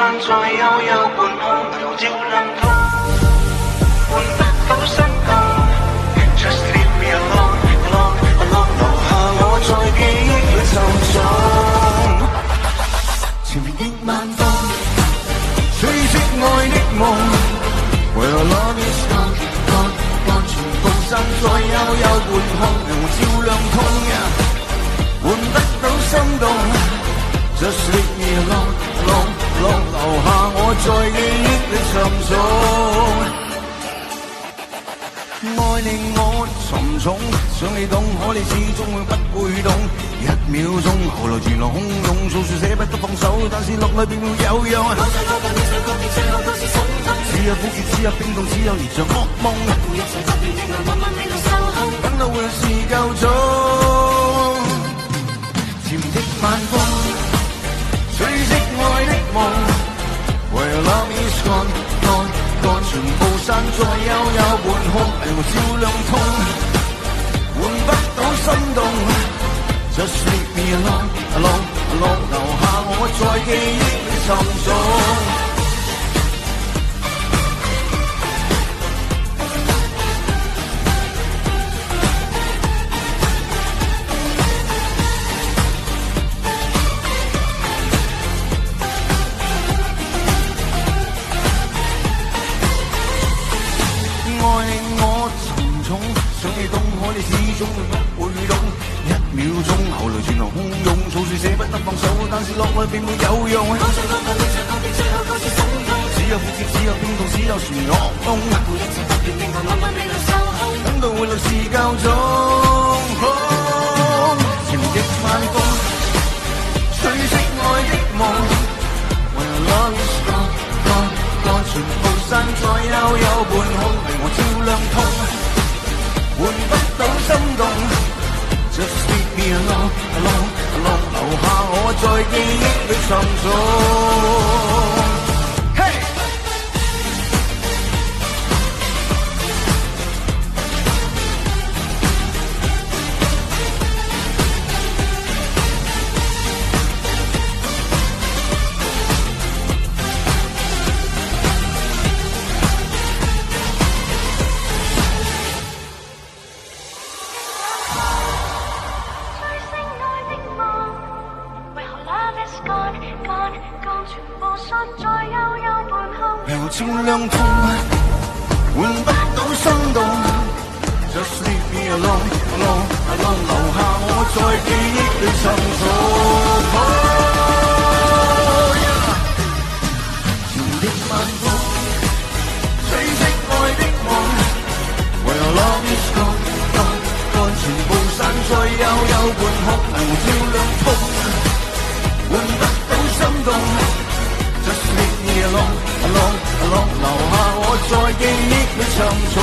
散在幽幽半空，流照亮通，換不到心動。Just leave me alone, alone, alone， 留下我在記憶裏沉重。前面的晚風，吹熄愛的夢。Where love is gone, gone, gone， 全部散在幽幽半空，流照亮通換不到心動。Just leave me alone, alone, alone， 留下我在記憶裏沉重。愛令我沉重，想你懂，可你始終會不會懂。1秒鐘後來全浪洶湧，訴說捨不得放手，但是落淚並沒有用。我在我的面上確定最後都是心痛，只有苦澀，只有冰凍，只有連場噩夢。每一場執念令我慢慢未能受控，等到會是夠鐘。甜的晚風，吹熄愛的夢。Where love is gone, gone, gone， 全部散在幽幽半空，令我照亮通，換不到心動。Just leave me alone, alone, alone， 留下我在記憶裏沉重。你始終不會懂，1秒鐘後來全浪洶湧，訴說捨不得放手，但是落淚並沒有用。我在我的面上確定最後都是心痛，只有苦澀，只有冰凍，只有旋噩夢。每一次特別令我慢慢未能受控，等到會來是夠鐘。甜的晚風，吹熄愛的夢。When love is gone, gone, gone， 全部散在幽幽半空，令我照亮通。換不到心動 ，Just leave me alone, alone, alone， 留下我在記憶裏沉重。照亮痛，換不到心動。Just leave me alone, alone, alone， 留下我在記憶裏沉重。甜的晚風，吹熄愛的夢。Where love is gone, gone, gone， 全部散在幽幽半空，能照亮痛，換不到心動。Just leave me alone, alone， 留下我在記憶裏沉重。